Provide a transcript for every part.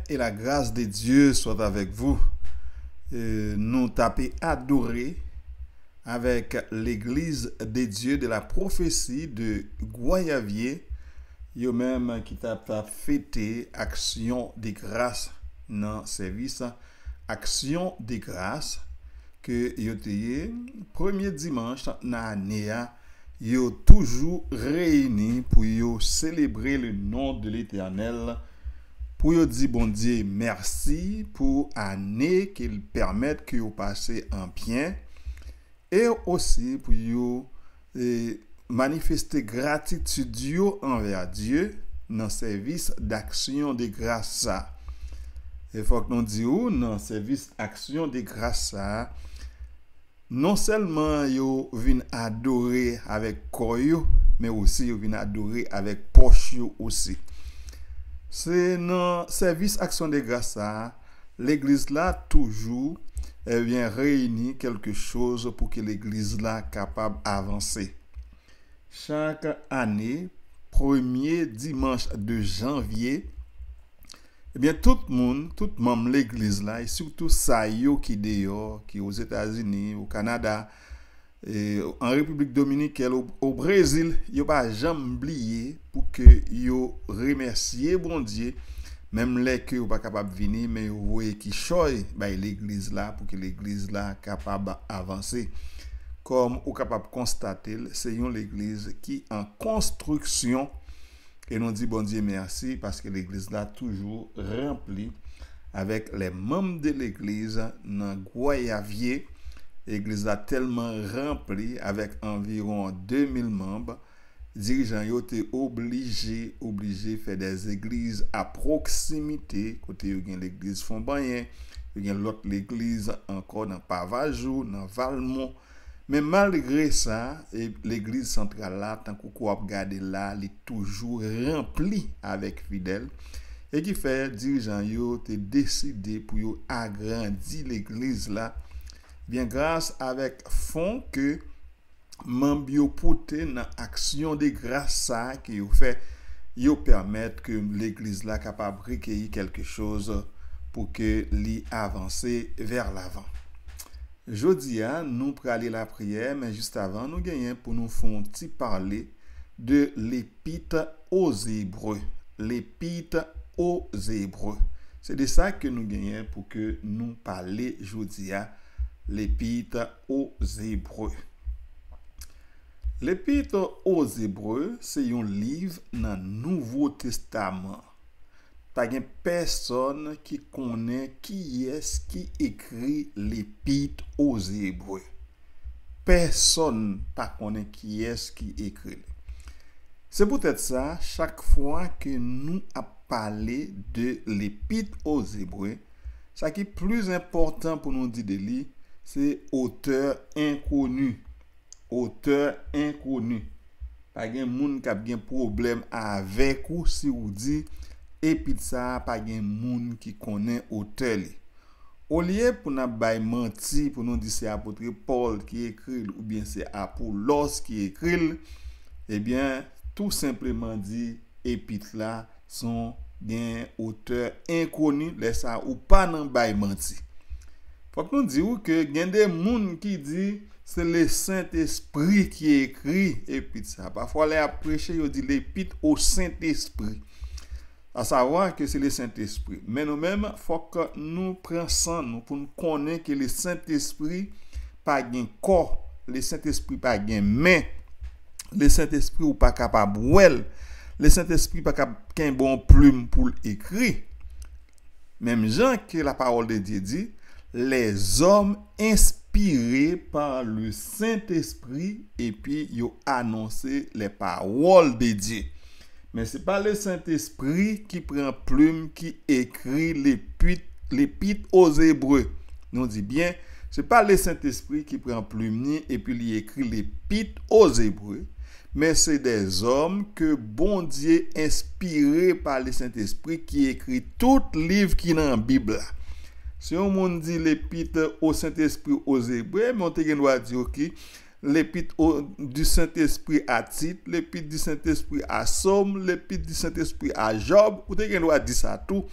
et la grâce de Dieu soit avec vous. Nous tapons adorer avec l'église des dieux de la prophétie de Guayavier, yo même qui t'a fêté action de grâce dans service action de grâce que yo teye premier dimanche dans l'année yo toujours réunis pour yo célébrer le nom de l'Éternel, pour yo dire bon Dieu merci pour année qu'il permette que yo passer en bien, et aussi pour yo manifester gratitude yo envers Dieu dans service d'action de grâce ça. Il faut que nous disions dans service action de grâce ça, non seulement yo vinn adorer avec corps yo, mais aussi yo vinn adorer avec poche yo aussi. C'est dans service action de grâce ça, l'église là toujours vient réunir quelque chose pour que l'église là capable avancer. Chaque année, premier dimanche de janvier, eh bien tout membre l'église là, et surtout ça yo qui dehors, qui aux États-Unis, au Canada, et en République dominicaine, au Brésil, yo pas jamais oublié pour que yo remercier bon Dieu, même les que yo pas capable venir, mais yo voyez qui choy l'église là pour que l'église là capable avancer. Comme ou capable constater, c'est une l'église qui en construction, et nous dit bon Dieu merci parce que l'église là toujours remplie avec les membres de l'église dans Guayavier. L'église a tellement rempli avec environ 2000 membres. Dirigeants yo étaient obligés faire des églises à proximité. Côté yo gen l'église Fonbanyen, yo gen l'autre l'église encore dans Pavajou, dans Valmont. Mais malgré ça, l'église centrale là, tant qu'on a regardé là, elle est toujours remplie avec fidèles. Et qui fait dirigeants yo te décidé pour yo agrandir l'église là, bien grâce avec fonds que membre yo pote dans action de grâce ça qui yo fait yo permettre que l'église là capable recueillir quelque chose pour que li avancer vers l'avant. Jodi nous pour aller la prière, mais juste avant nous gagnons pour nous faire un petit parler de l'épître aux Hébreux. L'épître aux Hébreux. C'est de ça que nous gagnons pour que nous parler jodi l'épître aux Hébreux. L'épître aux Hébreux, c'est un livre dans le Nouveau Testament. Pas de personne qui connaît qui est qui écrit l'épître aux Hébreux. Personne pas connaît qui est qui écrit. C'est peut-être ça, chaque fois que nous avons parlé de l'épître aux Hébreux, ce qui est plus important pour nous dire de lui, c'est auteur inconnu. Auteur inconnu. Pas gen moun qui a bien problème avec ou si ou dit épître ça pas gen moun qui connaît auteur li. Au lieu pour n'a bay menti pour nous dire c'est apôtre Paul qui écrit ou bien c'est Apollos qui écrit, eh bien tout simplement dit épître là sont bien auteur inconnu laisse ça ou pas nan bay menti. Faut que nous disions que gen des moun qui dit c'est le Saint-Esprit qui écrit épître ça. Parfois les prêcher yo dit l'épître au Saint-Esprit. À savoir que c'est le Saint-Esprit. Mais nous-mêmes faut que nous prenions nous pour nous connaître que le Saint-Esprit pas gen corps, le Saint-Esprit pas gen main, le Saint-Esprit ou pas capable wel, le Saint-Esprit pas capable qu'un bon plume pour écrire. Même Jean que la parole de Dieu dit, les hommes inspirés par le Saint-Esprit et puis ils ont annoncé les paroles de Dieu. Mais ce n'est pas le Saint-Esprit qui prend plume, qui écrit l'épître aux Hébreux. Nous dit bien, ce n'est pas le Saint-Esprit qui prend plume et puis il écrit l'épître aux Hébreux, mais c'est des hommes que bon Dieu inspiré par le Saint-Esprit qui écrit tout livre qui est dans la Bible. Si on dit l'épître au Saint-Esprit aux Hébreux, mais on doit dire ok, l'épître du Saint-Esprit à Tite, l'épître du Saint-Esprit à Somme, l'épître du Saint-Esprit à Job, on doit dire ça tout,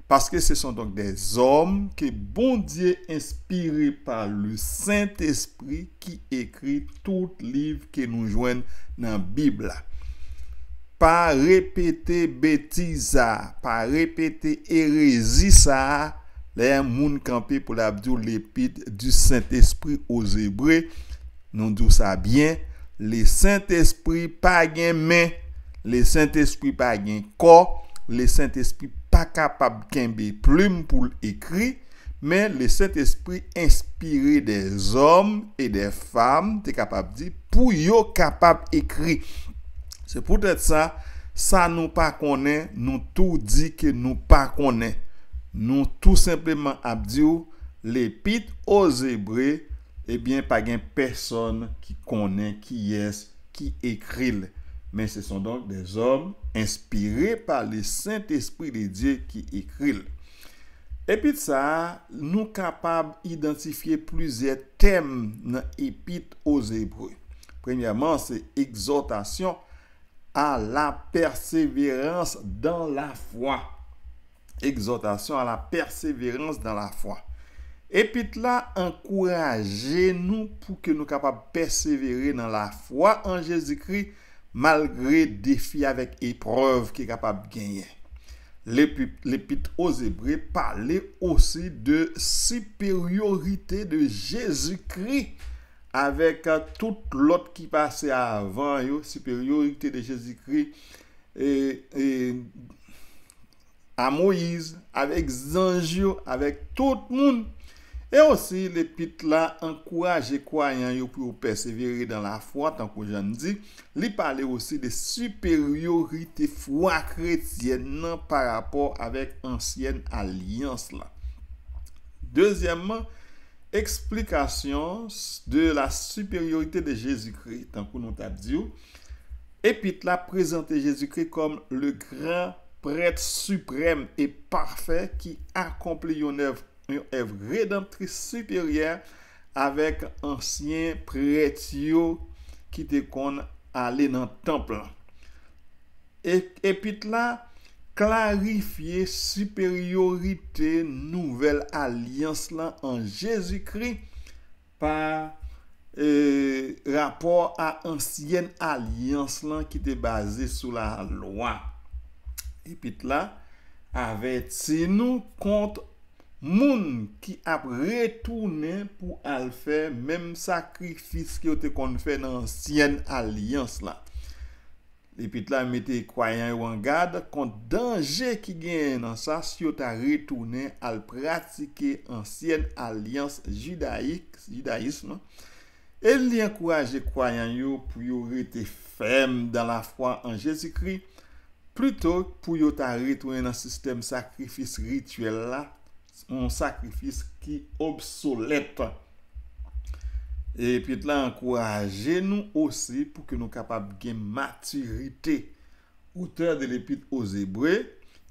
parce que ce sont donc des hommes que bon Dieu inspiré par le Saint-Esprit qui écrit tout livre que nous joignent dans la Bible. Pas répéter bêtises, pas répéter hérésie ça. Les moun campé pour l'abdou l'épître du Saint-Esprit aux Hébreux, nous disons ça bien, le Saint-Esprit pas gen main, le Saint-Esprit pas gen corps, le Saint-Esprit pas capable kembe plume pour écrire, mais le Saint-Esprit inspiré des hommes et des femmes, t'es capable dire pour yo capable écrire. C'est peut-être ça nous pas connaît, nous tout dit que nous pas connaît. Nous tout simplement abdiou l'épître aux Hébreux, eh bien pas gen personne qui connaît qui est qui écrit, mais ce sont donc des hommes inspirés par le Saint-Esprit de Dieu qui écrit. Et puis ça, nous capables d'identifier plusieurs thèmes dans l'épître aux Hébreux. Premièrement, c'est exhortation à la persévérance dans la foi. Exhortation à la persévérance dans la foi. Et puis là, encouragez-nous pour que nous soyons capables de persévérer dans la foi en Jésus-Christ malgré défis avec épreuves qui est capable de gagner. L'épître aux Hébreux parlait aussi de supériorité de Jésus-Christ avec tout l'autre qui passait avant, supériorité de Jésus-Christ et à Moïse, avec Zanjio, avec tout le monde. Et aussi, l'épître là encourage les croyants pour persévérer dans la foi, tant que j'en dis. Il parle aussi de supériorité foi chrétienne par rapport avec l'ancienne alliance là. Deuxièmement, explication de la supériorité de Jésus-Christ, tant que nous t'avons dit. Épître là présente Jésus-Christ comme le grand prêtre suprême et parfait qui accomplit une œuvre rédemptrice supérieure avec ancien prêtre qui te kon aller dans le temple. Et puis là clarifier supériorité nouvelle alliance là en Jésus-Christ par rapport à ancienne alliance là qui était basée sur la loi. Et puis là avertit nous contre moun qui a retourné pour al faire même sacrifice qui était qu'on fait dans l'ancienne alliance là. Et puis là mettez croyants en garde contre danger qui gagne dans ça si tu as retourné à pratiquer ancienne alliance judaïsme. Et il encourage croyants pour rester ferme dans la foi en Jésus-Christ plutôt pour yo ta retourner dans système sacrifice rituel là. Un sacrifice qui obsolète. Et puis là, encouragez-nous aussi pour que nous capables de maturité. Auteur de l'épître aux Hébreux,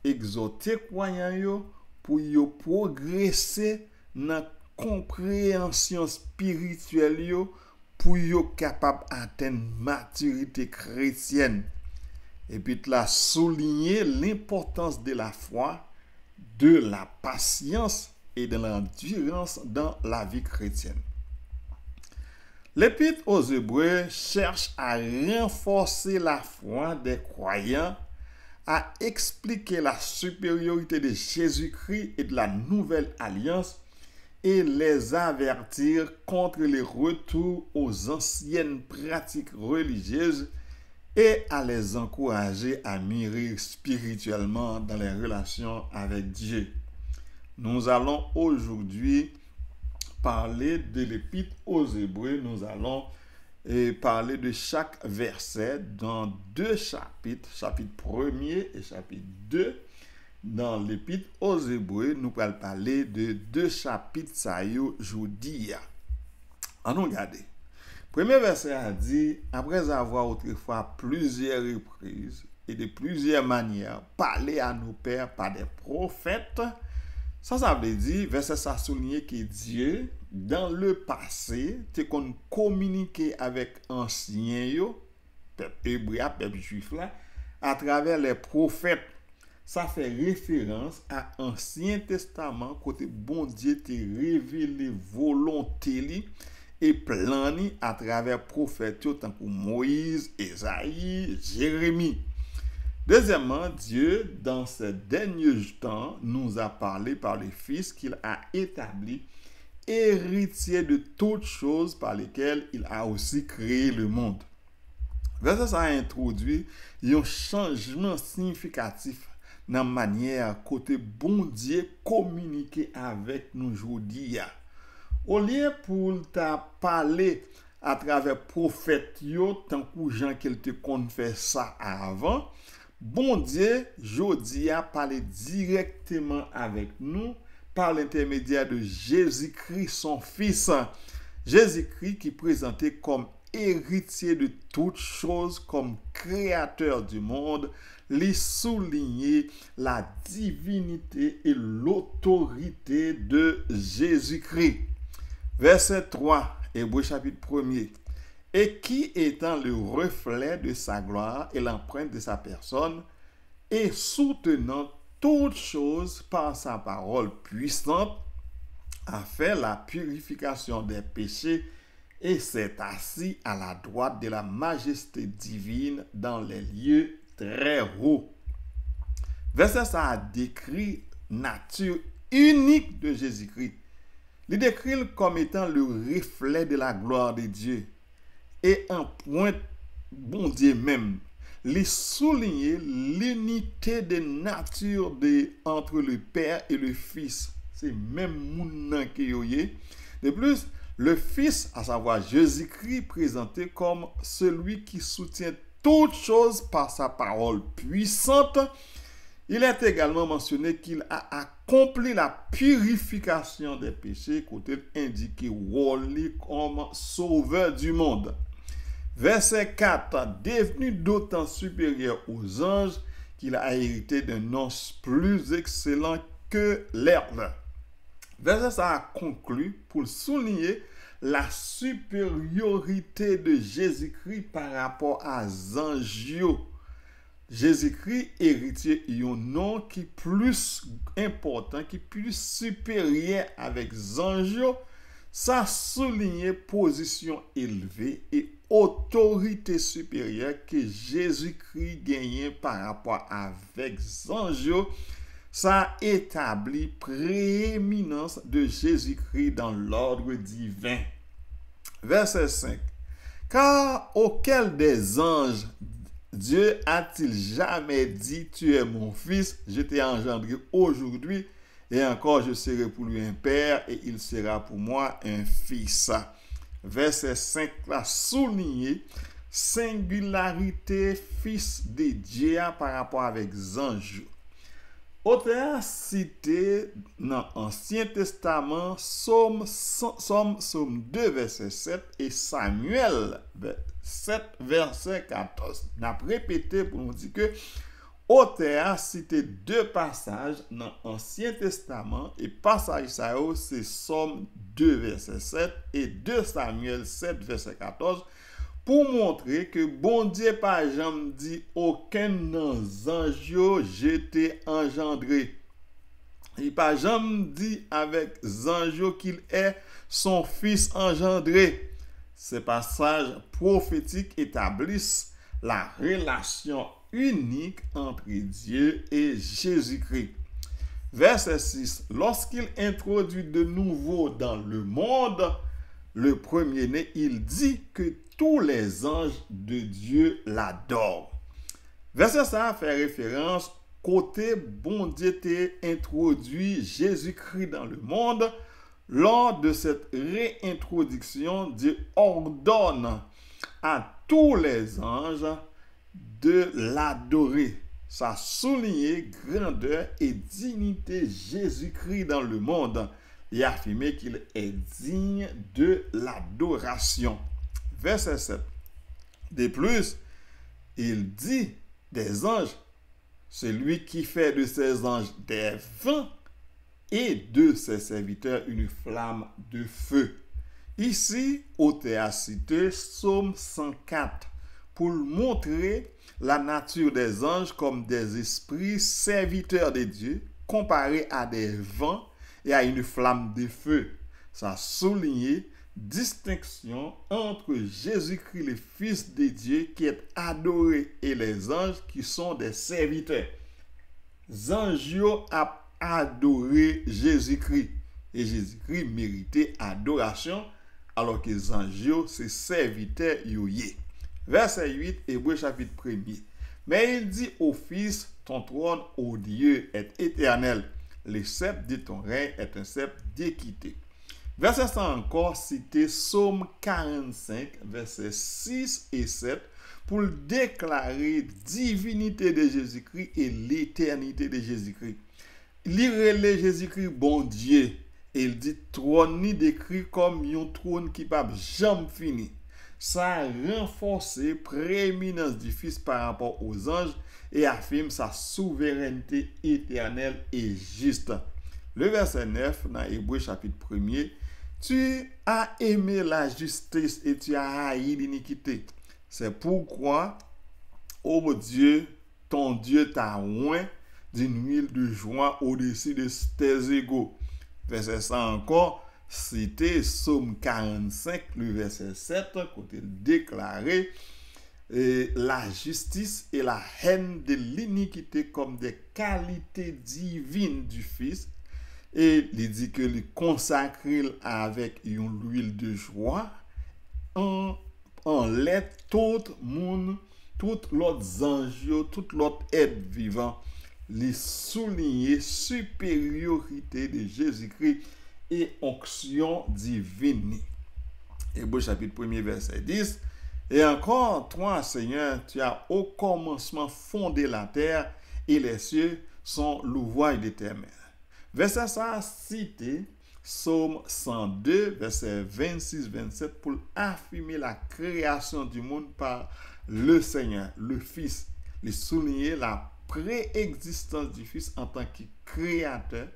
exhorter croyants pour y progresser dans la compréhension spirituelle pour y capable d'atteindre maturité chrétienne. Et puis là, souligner l'importance de la foi, de la patience et de l'endurance dans la vie chrétienne. L'épître aux Hébreux cherche à renforcer la foi des croyants, à expliquer la supériorité de Jésus-Christ et de la nouvelle alliance et les avertir contre les retours aux anciennes pratiques religieuses et à les encourager à mûrir spirituellement dans les relations avec Dieu. Nous allons aujourd'hui parler de l'épître aux Hébreux. Nous allons parler de chaque verset dans deux chapitres, chapitre 1er et chapitre 2. Dans l'épître aux Hébreux, nous allons parler de deux chapitres ça aujourd'hui. Allons regarder. Premier verset a dit, après avoir autrefois plusieurs reprises et de plusieurs manières parlé à nos pères par des prophètes, ça veut dire, verset ça souligne que Dieu, dans le passé, te qu'on communiqué avec anciens, peuple hébreu, peuple juif là, à travers les prophètes. Ça fait référence à Ancien Testament, côté bon Dieu te révélé volonté et plan à travers prophètes tant que Moïse, Esaïe, Jérémie. Deuxièmement, Dieu, dans ces derniers temps, nous a parlé par le Fils qu'il a établi, héritier de toutes choses par lesquelles il a aussi créé le monde. Verset ça a introduit un changement significatif dans la manière côté bon Dieu communiquer avec nous aujourd'hui. Au lieu pour ta parler à travers prophètes tant que gens qui te kon fait ça avant, bon Dieu jodi a parlé directement avec nous par l'intermédiaire de Jésus-Christ son fils. Jésus-Christ qui présenté comme héritier de toutes choses, comme créateur du monde, lui souligner la divinité et l'autorité de Jésus-Christ. Verset 3, Hébreux chapitre 1er. Et qui étant le reflet de sa gloire et l'empreinte de sa personne, et soutenant toutes choses par sa parole puissante, a fait la purification des péchés et s'est assis à la droite de la majesté divine dans les lieux très hauts. Verset ça a décrit nature unique de Jésus-Christ. Il décrit comme étant le reflet de la gloire de Dieu et en point bon Dieu même. il souligne l'unité de nature entre le Père et le Fils. C'est même moun qui yoye. De plus, le Fils, à savoir Jésus-Christ, présenté comme celui qui soutient toutes choses par sa parole puissante. Il est également mentionné qu'il a accompli la purification des péchés, côté indiqué Wally comme sauveur du monde. Verset 4, devenu d'autant supérieur aux anges qu'il a hérité d'un nom plus excellent que l'herbe. Verset ça a conclu pour souligner la supériorité de Jésus-Christ par rapport à anges. Jésus-Christ héritier un nom qui plus important, qui plus supérieur avec anges. Ça souligne position élevée et autorité supérieure que Jésus-Christ gagnait par rapport avec anges. Ça établit prééminence de Jésus-Christ dans l'ordre divin. Verset 5. Car auquel des anges Dieu a-t-il jamais dit, tu es mon fils, je t'ai engendré aujourd'hui, et encore je serai pour lui un père, et il sera pour moi un fils. Verset 5 là souligné singularité fils de Dieu par rapport avec anges. Auteur cité dans l'Ancien Testament, Somme 2, verset 7 et Samuel 7, verset 14. On a répété pour nous dire que auteur cité deux passages dans l'Ancien Testament et passage ça c'est Somme 2, verset 7 et 2 Samuel 7, verset 14. Pour montrer que bon Dieu pas jamais dit aucun ange j'étais engendré. Il pas jamais dit avec ange qu'il est son fils engendré. Ces passages prophétiques établissent la relation unique entre Dieu et Jésus-Christ. Verset 6. Lorsqu'il introduit de nouveau dans le monde le premier-né, il dit que tous les anges de Dieu l'adorent. Verset ça fait référence côté bon Dieu t'a introduit Jésus-Christ dans le monde. Lors de cette réintroduction, Dieu ordonne à tous les anges de l'adorer. Ça souligne grandeur et dignité Jésus-Christ dans le monde et affirmé qu'il est digne de l'adoration. Verset 7. De plus, il dit des anges, celui qui fait de ses anges des vents et de ses serviteurs une flamme de feu. Ici, auteur a cité Psaume 104 pour montrer la nature des anges comme des esprits serviteurs de Dieu comparés à des vents et à une flamme de feu. Ça souligne distinction entre Jésus-Christ, le Fils de Dieu, qui est adoré, et les anges qui sont des serviteurs. Les anges ont adoré Jésus-Christ et Jésus-Christ méritait adoration, alors que les anges, c'est serviteurs. Verset 8, Hébreux chapitre 1er. Mais il dit au Fils, ton trône, ô Dieu, est éternel. Le sceptre de ton règne est un sceptre d'équité. Verset 100 encore cité Psaume 45, versets 6 et 7, pour déclarer divinité de Jésus-Christ et l'éternité de Jésus-Christ. Il relève Jésus-Christ bon Dieu. Et il dit trône ni décrit comme un trône qui n'a jamais fini. Ça a renforcé prééminence du Fils par rapport aux anges et affirme sa souveraineté éternelle et juste. Le verset 9 dans Hébreux chapitre 1er, tu as aimé la justice et tu as haï l'iniquité. C'est pourquoi, ô Dieu, ton Dieu t'a oint d'une huile de joie au-dessus de tes égaux. Verset 100 encore, cité Psaume 45, le verset 7, côté déclaré la justice et la haine de l'iniquité comme des qualités divines du Fils. Et il dit que il consacre avec une huile de joie en l'aide tout tout l'autre ange, tout l'autre être vivant, les souligner supériorité de Jésus-Christ et onction divine. Hébreux chapitre 1er verset 10. Et encore, toi, Seigneur, tu as au commencement fondé la terre et les cieux sont l'ouvrage de tes mains. Verset ça cité Psaume 102, verset 26-27 pour affirmer la création du monde par le Seigneur, le Fils, et souligner la préexistence du Fils en tant que créateur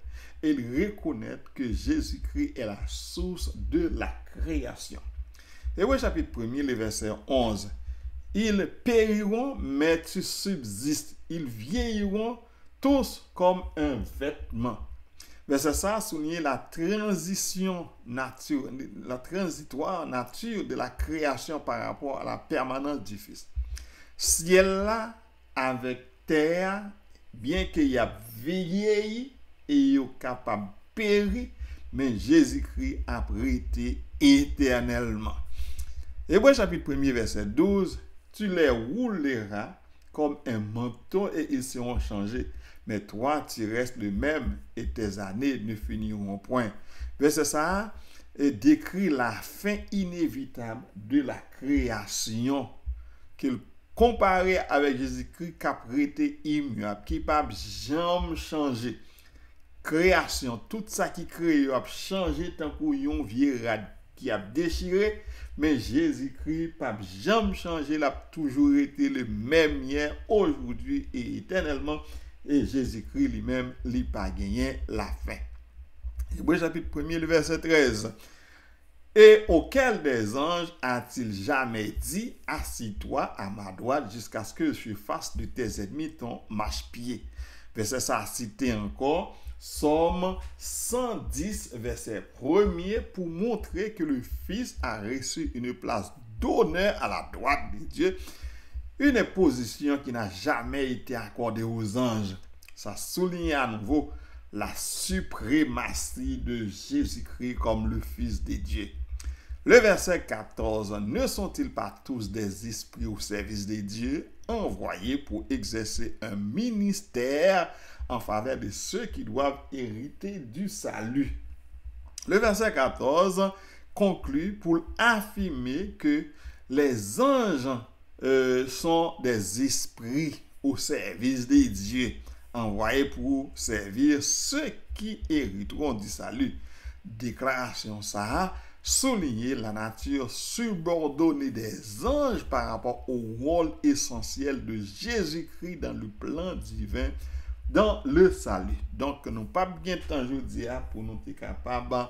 et reconnaître que Jésus-Christ est la source de la création. Hébreux chapitre 1er, le verset 11. Ils périront, mais tu subsistes. Ils vieilliront tous comme un vêtement. Verset ça souligne la transitoire nature de la création par rapport à la permanence du Fils. Ciel là, avec terre, bien qu'il y a vieilli et il est capable de périr, mais Jésus-Christ a prêté éternellement. Hébreux chapitre 1er, verset 12, tu les rouleras comme un manteau et ils seront changés. Mais toi, tu restes le même et tes années ne finiront point. Verset ça décrit la fin inévitable de la création qu'il comparé avec Jésus-Christ qui a prêté immuable, qui n'a pas jamais changé. Création, tout ça qui crée a changé tant qu'on vieux rad qui a déchiré, mais Jésus-Christ n'a jamais changé, il a toujours été le même hier, aujourd'hui et éternellement. Et Jésus-Christ lui-même, il n'a pas gagné la fin. Hébreux chapitre 1er, le verset 13. Et auquel des anges a-t-il jamais dit, assis-toi à ma droite jusqu'à ce que je fasse de tes ennemis ton marchepied. Verset ça cité encore, Psaume 110, verset 1er, pour montrer que le Fils a reçu une place d'honneur à la droite de Dieu. Une position qui n'a jamais été accordée aux anges. Ça souligne à nouveau la suprématie de Jésus-Christ comme le Fils de Dieu. Le verset 14. Ne sont-ils pas tous des esprits au service de Dieu, envoyés pour exercer un ministère en faveur de ceux qui doivent hériter du salut? Le verset 14 conclut pour affirmer que les anges sont des esprits au service de Dieu, envoyés pour servir ceux qui hériteront du salut. Déclaration ça souligner la nature subordonnée des anges par rapport au rôle essentiel de Jésus-Christ dans le plan divin, dans le salut. Donc, nous pas bien temps aujourd'hui pour nous être capables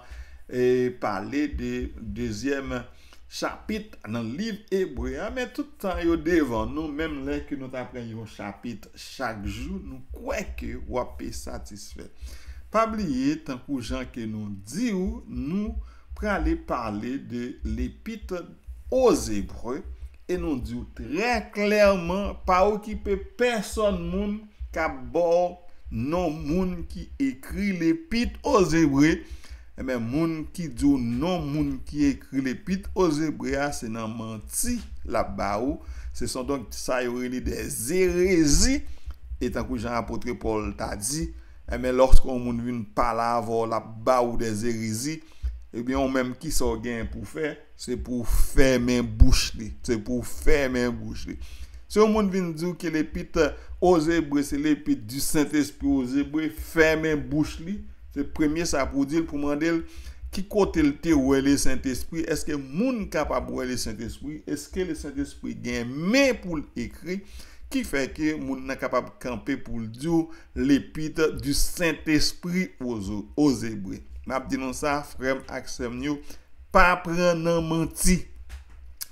de parler du deuxième chapitre dans le livre hébreu, mais tout le temps devant nous, même là que nous apprenons un chapitre chaque jour, nous croyons que nous sommes satisfaits. Pas oublier, tant que gens que nous disons, nous pour aller parler de l'épître aux Hébreux et nous disons très clairement pas occuper personne moun qui bord non moun qui écrit l'épître aux Hébreux, mais moun qui dit non moun qui écrit l'épître aux Hébreux c'est nan menti la baou. Ce sont donc ça y aurait des hérésies et tant que Jean apôtre Paul t'a dit, mais lorsqu'on moun vient parler avant la baou des hérésies, eh bien, on même qui s'en gagne pour faire, c'est pour fermer bouche. C'est pour fermer bouche. Si on vient dire que l'épître aux Hébreux, c'est l'épître du Saint-Esprit aux Hébreux, fermer bouche. C'est le premier ça pour dire, pour demander qui côté le théorie le Saint-Esprit. Est-ce que moun capable de le Saint-Esprit? Est-ce que le Saint-Esprit gagne mais pour l'écrire? Qui fait que moun n'est capable de camper pour dire l'épître du Saint-Esprit aux Hébreux? M'a dit non ça, frère Axem yo, pas prendre menti.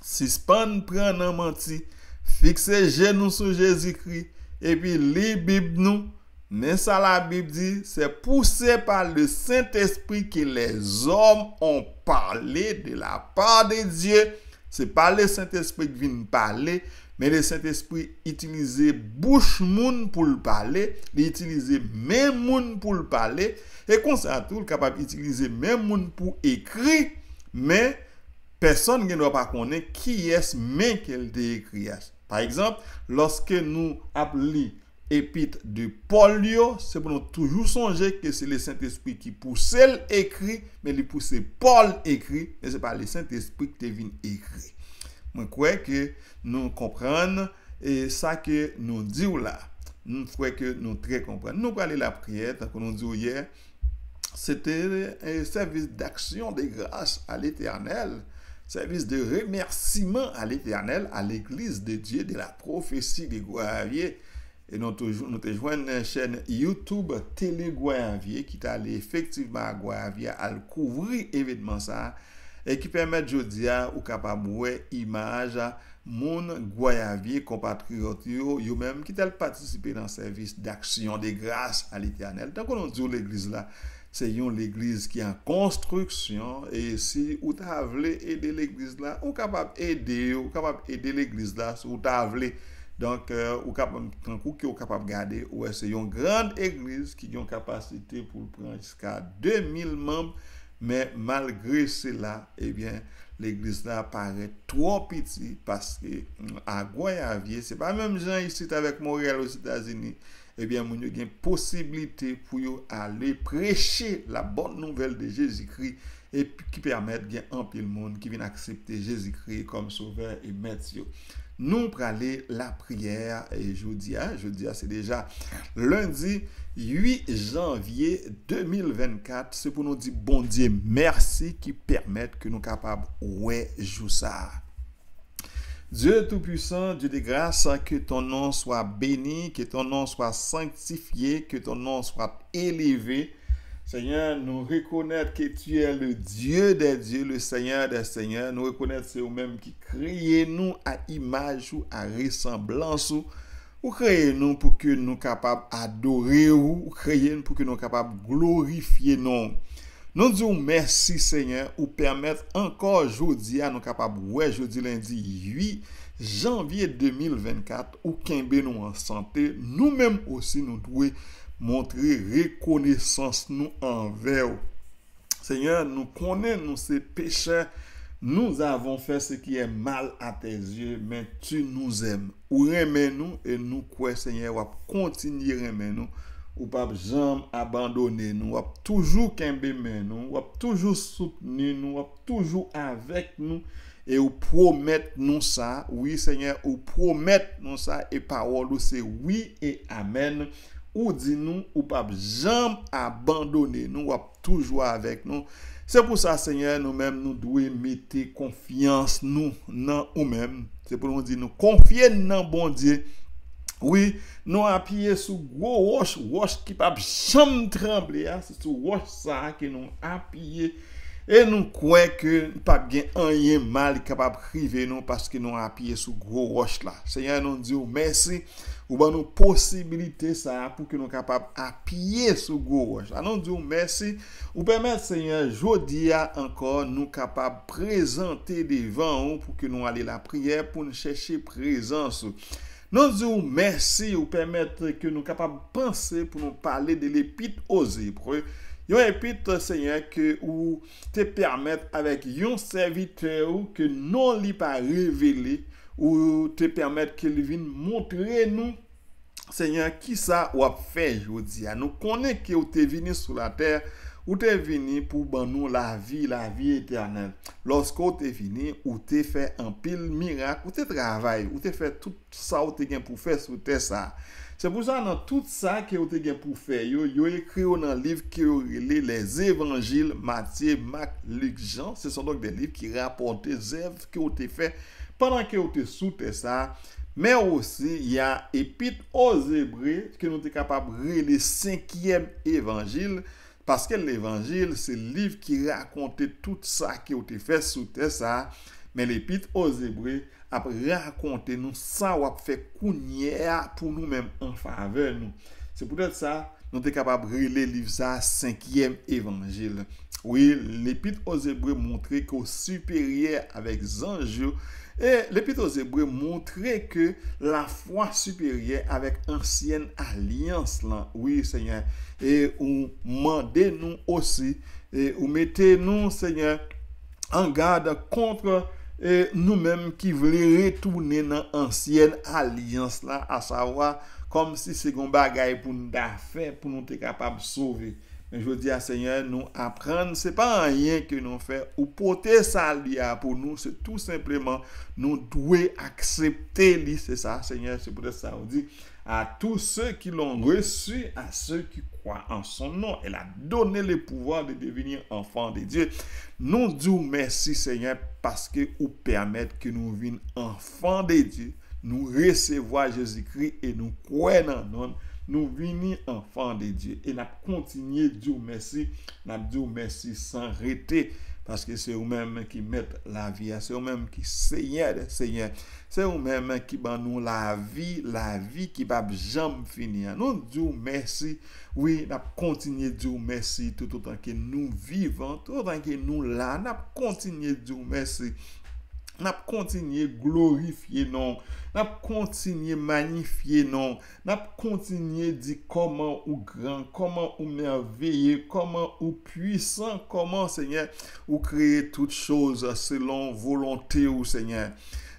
Suspend prendre menti. Fixer genou sur Jésus-Christ et puis lire Bible nous. Mais ça la Bible dit, c'est poussé par le Saint-Esprit que les hommes ont parlé de la part de Dieu. C'est pas le Saint-Esprit qui vient parler, mais le Saint-Esprit utilise bouche moun pour le parler, il utilise même moun pour le parler, et comme ça tout capable d'utiliser même moun pour écrire, mais personne ne doit pas connaître qui est mais qu'elle écrit. Par exemple, lorsque nous appelons épître de Paul, c'est pour nous toujours songer que c'est le Saint-Esprit qui pousse écrit, mais il pousse Paul écrit, mais ce n'est pas le Saint-Esprit qui vient écrit. Je crois que nous comprenons et ça que nous disons là. Nous croyons que nous très comprenons. Nous parlons de la prière, tant que nous disons hier, c'était un service d'action de grâce à l'Éternel, service de remerciement à l'Éternel, à l'Église de Dieu de la prophétie de Goyavier. Et nous te joignons une chaîne YouTube Télé Goyavier qui t'a allé effectivement à Goyavier à couvrir événement ça et qui permet aujourd'hui ou capable voir image mon Goyavier compatriotes yo même qui t'a participé dans le service d'action de grâce à l'Éternel. Donc on dit l'église là, c'est une église qui est en construction et si ou t'a voulu aider l'église là, ou capable aider l'église là si ou t'a voulu. Donc, ou capable garder, ouais, c'est une grande église qui a une capacité pour prendre jusqu'à 2000 membres, mais malgré cela, eh bien, l'église là paraît trop petite parce que à Goyavier, c'est pas même gens ici avec Montréal aux États-Unis, eh bien, il y a une possibilité pour aller prêcher la bonne nouvelle de Jésus-Christ et qui permettent qu'il y ait un peu de monde qui vient accepter Jésus-Christ comme sauveur et maître. Nous prenons la prière et jeudi, c'est déjà lundi 8 janvier 2024. C'est pour nous dire bon Dieu merci qui permettent que nous capables ouais jouer ça. Dieu Tout-Puissant, Dieu de grâce, que ton nom soit béni, que ton nom soit sanctifié, que ton nom soit élevé. Seigneur, nous reconnaissons que tu es le Dieu des dieux, le Seigneur des seigneurs. Nous reconnaissons que c'est vous-même qui créez nous à image ou à ressemblance. Ou créez nous pour que nous capables d'adorer ou créez nous pour que nous capables de glorifier nous. Nous disons merci Seigneur ou permettre encore aujourd'hui à nous capables jeudi lundi 8 janvier 2024 ou kembe nous en santé. Nous-mêmes aussi nous devons montrer reconnaissance nous envers. Seigneur, nous connaissons nous ces pécheurs, nous avons fait ce qui est mal à tes yeux, mais tu nous aimes. Ou aimer nous et nous croyons Seigneur, ou continuer à aimer nous, ou pas jamais abandonner nous, ou toujours kembe nous, ou toujours soutenir nous, ou toujours avec nous. Et ou promettre nous ça, oui Seigneur, ou promettre nous ça, et parole c'est oui et amen. Ou dis-nous, ou pas jamais abandonner nous, ou toujours avec nous. C'est pour ça, Seigneur, nous-mêmes, nous devons mettre confiance nous dans nous-mêmes. C'est pour nous dire, nous confier dans bon Dieu. Oui, nous appuyer sur gros roche qui pas jamais trembler, c'est sur roche ça que nous appuyer. Et nous croyons que pas bien rien mal capable priver nous parce que nous appuyé sur gros roche là. Seigneur, nous disons merci ou ben nous possibilité ça pour que nous capable appuyer sur gros roche. Nous disons merci ou permettre Seigneur jodi encore nous capable présenter devant nous pour que nous aller la prière pour nous chercher présence. Nous disons merci ou permettre que nous capable penser pour nous parler de l'épître aux Hébreux. Yon épître Seigneur que ou te permettre avec yon serviteur ou que non li pas révélé ou te permettre qu'il vienne montrer nous Seigneur qui ça ou a fait jodi. Nous connaît que ou te venu sur la terre ou te venu pour ban nous la vie éternelle. Lorsque ou te venu ou te fait un pile miracle ou te travail ou te fait tout ça ou te gen pour faire sur terre ça. C'est pour ça dans tout ça que vous avez pour faire, yo écrit dans le livre qui les évangiles Matthieu, Marc, Luc, Jean. Ce sont donc des livres qui rapportent les œuvres que vous avez fait pendant que vous avez soutenu ça. Mais aussi, il y a Épître aux Hébreux que nous sommes capables de lire le 5e évangile. Parce que l'évangile, c'est le livre qui raconte tout ça que vous avez fait soutenu ça. Mais l'Épître aux Hébreux après raconter nous ça ou fait kounya pour nous-mêmes en faveur nous. C'est peut-être ça nous sommes capables de lire le livre ça 5e évangile. Oui, l'Épître aux Hébreux montrait qu'au supérieur avec anges et l'Épître aux Hébreux montrait que la foi supérieure avec ancienne alliance là. Oui, Seigneur, et ou mandez nous aussi et ou mettez nous Seigneur en garde contre et nous-mêmes qui voulons retourner dans l'ancienne alliance là, à savoir comme si c'est un bagage pour nous faire, pour nous être capables de sauver. Mais je dis à Seigneur, nous apprendre, ce n'est pas rien que nous faisons, ou porter ça pour nous, c'est tout simplement, nous devons accepter, c'est ça, Seigneur, c'est pour ça on dit, à tous ceux qui l'ont reçu, à ceux qui croient en son nom, elle a donné le pouvoir de devenir enfants de Dieu. Nous disons merci, Seigneur, parce que vous permettez que nous venions enfants de Dieu, nous recevons Jésus-Christ et nous croyons en nous. Nous venons enfants de Dieu et nous continuons de dire merci, nous disons merci sans arrêter parce que c'est vous-même qui mettez la vie, c'est vous-même qui Seigneur, Seigneur, c'est vous-même qui ban nous la vie qui ne va jamais finir. Nous disons merci, oui, nous continuons de dire merci tout autant que nous vivons, tout autant que nous là, nous continuons de dire merci. Nous continuons de glorifier non, nous continuons de magnifier non, nous continuons de dire comment ou grand, comment ou merveilleux, comment ou puissant, comment Seigneur ou créer toutes choses selon volonté ou Seigneur.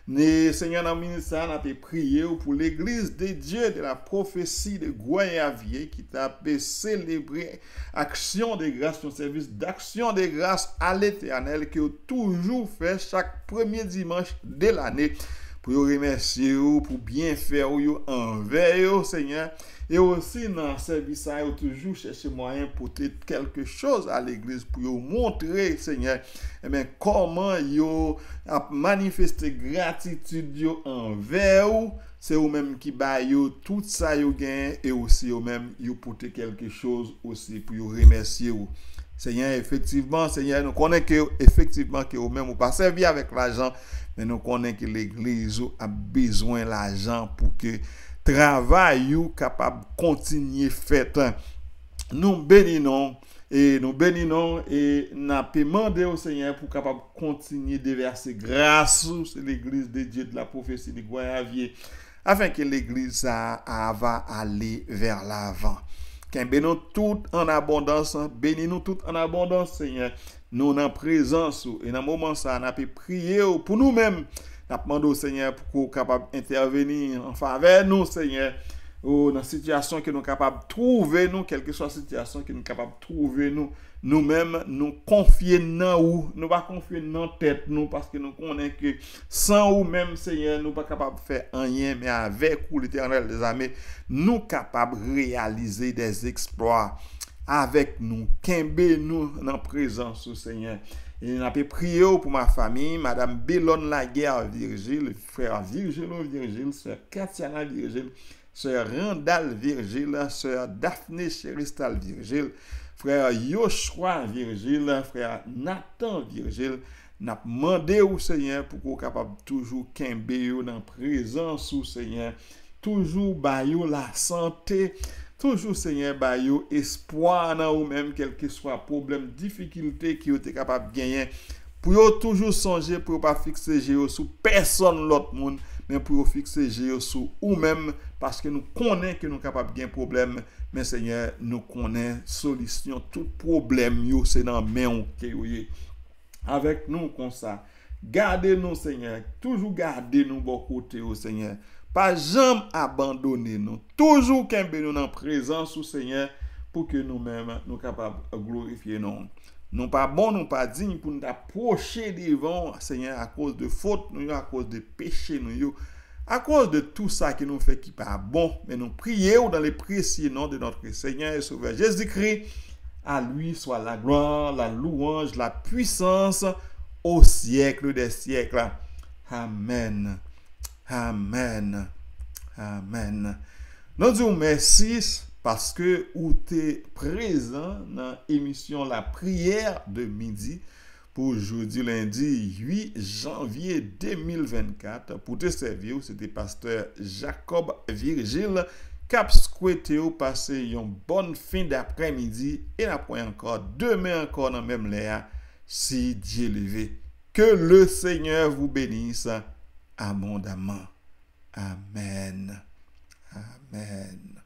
Seigneur, dans le ministère, nous avons prié pour l'église de Dieu de la prophétie de Goyavier qui t'a célébré action de grâce, son service d'action de grâce à l'Éternel qui a toujours fait chaque premier dimanche de l'année pour vous remercier, pour bien faire envers vous, Seigneur. Et aussi dans le service, vous toujours chercher moyen pour quelque chose à l'église pour vous montrer, Seigneur, comment vous manifester gratitude envers vous. C'est vous-même qui baillez tout ça vous gagnez et aussi vous-même vous portez quelque chose aussi pour vous remercier vous. Seigneur, effectivement, Seigneur, nous connaissons que effectivement que vous-même vous pas servi avec l'argent, mais nous connaissons que l'église a besoin de l'argent pour que travail ou capable de continuer fait. Nous bénissons et nous demandé au Seigneur pour capable continuer de verser grâce sur l'église de Dieu de la prophétie de Goyavier afin que l'église va aller vers l'avant. Bénis-nous tout en abondance, bénis-nous tout en abondance, Seigneur. Nous en présence et dans le moment ça, nous avons prié pour nous-mêmes. Nous demandons au Seigneur pour qu'on soit capable d'intervenir en faveur de nous, Seigneur, dans la situation que nous sommes capables de trouver, nous, quelle que soit la situation que nous sommes capables de trouver, nous-mêmes, nous confier dans vous, nous ne pas confier dans notre tête, nous, parce que nous connaissons que sans vous-même, Seigneur, nous ne sommes pas capables de faire rien, mais avec vous, l'Éternel des armées, nous sommes capables de réaliser des exploits avec nous, qu'aimer nous dans présence, Seigneur. Et nous avons prié pour ma famille, Madame Bellone Laguerre Virgile, frère Virgile, sœur Katiana Virgile, sœur Randall Virgile, sœur Daphné Cheristal Virgile, frère Yoshua Virgile, frère Nathan Virgile. Nous avons demandé au Seigneur pour qu'on soit capable toujours qu'aimer dans la présence au Seigneur, toujours bailler la santé. Toujours, Seigneur, baillot espoir dans vous-même, quel que soit problème, difficulté qui vous êtes capable de gagner. Pour toujours songer, pour ne pas fixer sur personne l'autre monde, mais pour fixer sur vous-même, parce que nous connaissons que nous sommes capables de gagner problème. Mais Seigneur, nous connaissons solution. Tout problème, c'est dans la main que vous avez. Avec nous, comme ça. Gardez-nous, Seigneur. Toujours gardez-nous bon côté, Seigneur. Pas jamais abandonner nous. Toujours qu'un nous dans présence au Seigneur pour que nous-mêmes nous capables de glorifier nous. Nous pas bon, nous pas dignes pour nous approcher devant Seigneur à cause de fautes, nous à cause de péchés nous, à cause de tout ça qui nous fait qui pas bon, mais nous prions dans le précieux nom de notre Seigneur et Sauveur Jésus-Christ. À lui soit la gloire, la louange, la puissance au siècle des siècles. Amen. Amen. Amen. Nous disons merci parce que vous êtes présent dans l'émission La Prière de Midi pour aujourd'hui lundi 8 janvier 2024. Pour te servir, c'était pasteur Jacob Virgile. Cap souhaité ou passer une bonne fin d'après-midi et après encore demain encore dans même l'air si Dieu le veut. Que le Seigneur vous bénisse abondamment. Amen. Amen.